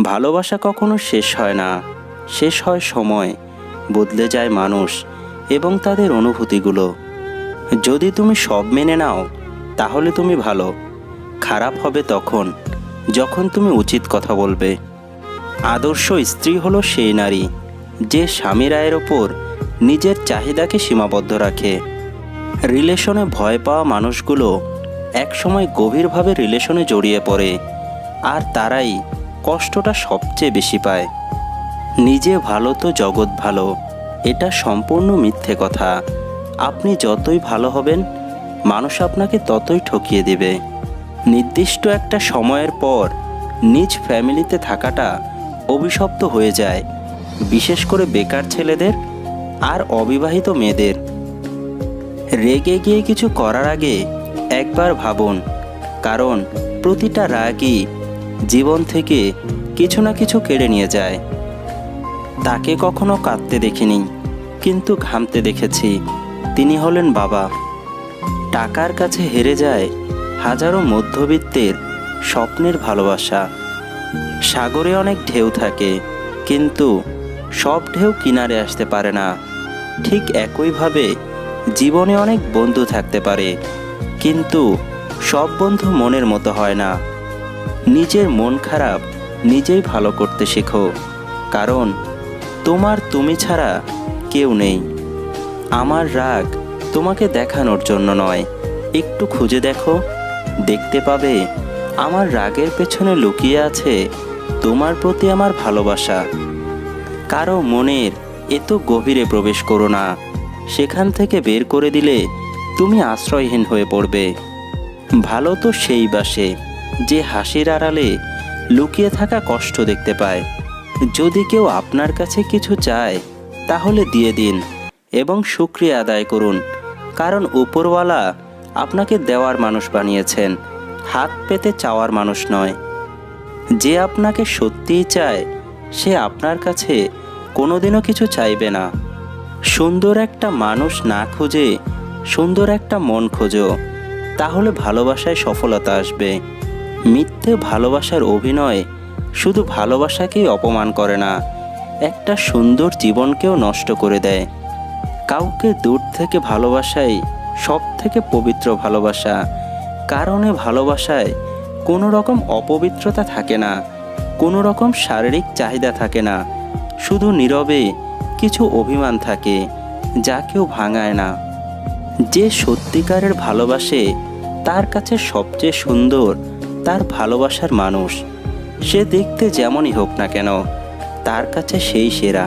ভালোবাসা কখনো শেষ হয় না, শেষ হয় সময়, বদলে যায় মানুষ এবং তাদের অনুভূতিগুলো। যদি তুমি সব মেনে নাও তাহলে তুমি ভালো, খারাপ হবে তখন যখন তুমি উচিত কথা বলবে। আদর্শ স্ত্রী হলো সেই নারী যে স্বামীর আয়ের ওপর নিজের চাহিদাকে সীমাবদ্ধ রাখে। রিলেশনে ভয় পাওয়া মানুষগুলো একসময় গভীরভাবে রিলেশনে জড়িয়ে পড়ে, আর তারাই কষ্টটা সবচেয়ে বেশি পায়। নিজে ভালো তো জগৎ ভালো, এটা সম্পূর্ণ মিথ্যে কথা। আপনি যতই ভালো হবেন, মানুষ আপনাকে ততই ঠকিয়ে দেবে। নির্দিষ্ট একটা সময়ের পর নিজ ফ্যামিলিতে থাকাটা অভিশপ্ত হয়ে যায়, বিশেষ করে বেকার ছেলেদের আর অবিবাহিত মেয়েদের। রেগে গিয়ে কিছু করার আগে একবার ভাবুন, কারণ প্রতিটা রাগই জীবন থেকে কিছু না কিছু কেড়ে নিয়ে যায়। তাকে কখনো কাঁদতে দেখিনি, কিন্তু ঘামতে দেখেছি। তিনি হলেন বাবা। টাকার কাছে হেরে যায় হাজারো মধ্যবিত্তের স্বপ্নের ভালোবাসা। সাগরে অনেক ঢেউ থাকে, কিন্তু সব ঢেউ কিনারে আসতে পারে না। ঠিক একইভাবে জীবনে অনেক বন্ধু থাকতে পারে, কিন্তু সব বন্ধু মনের মতো হয় না। নিজের মন খারাপ নিজেই ভালো করতে শেখো, কারণ তোমার তুমি ছাড়া কেউ নেই। আমার রাগ তোমাকে দেখানোর জন্য নয়, একটু খুঁজে দেখো, দেখতে পাবে আমার রাগের পেছনে লুকিয়ে আছে তোমার প্রতি আমার ভালোবাসা। কারো মনের এত গভীরে প্রবেশ করো না, সেখান থেকে বের করে দিলে তুমি আশ্রয়হীন হয়ে পড়বে। ভালো তো সেই বাসে যে হাসির আড়ালে লুকিয়ে থাকা কষ্ট দেখতে পায়। যদি কেউ আপনার কাছে কিছু চায় তাহলে দিয়ে দিন এবং শুকরিয়া আদায় করুন, কারণ উপরওয়ালা আপনাকে দেওয়ার মানুষ বানিয়েছেন, হাত পেতে চাওয়ার মানুষ নয়। যে আপনাকে সত্যিই চায় সে আপনার কাছে কোনোদিনও কিছু চাইবে না। সুন্দর একটা মানুষ না খুঁজে সুন্দর একটা মন খোঁজো, তাহলে ভালোবাসায় সফলতা আসবে। মিথ্যে ভালোবাসার অভিনয় শুধু ভালোবাসাকেই অপমান করে না, একটা সুন্দর জীবনকেও নষ্ট করে দেয়। কাউকে দূর থেকে ভালোবাসাই সব থেকে পবিত্র ভালোবাসা, কারণে ভালোবাসায় কোনো রকম অপবিত্রতা থাকে না, কোনো রকম শারীরিক চাহিদা থাকে না, শুধু নীরবে কিছু অভিমান থাকে যা কেউ ভাঙায় না। যে সত্যিকারের ভালোবাসে তার কাছে সবচেয়ে সুন্দর তার ভালোবাসার মানুষ। সে দেখতে যেমনই হোক না কেন, তার কাছে সেই সেরা।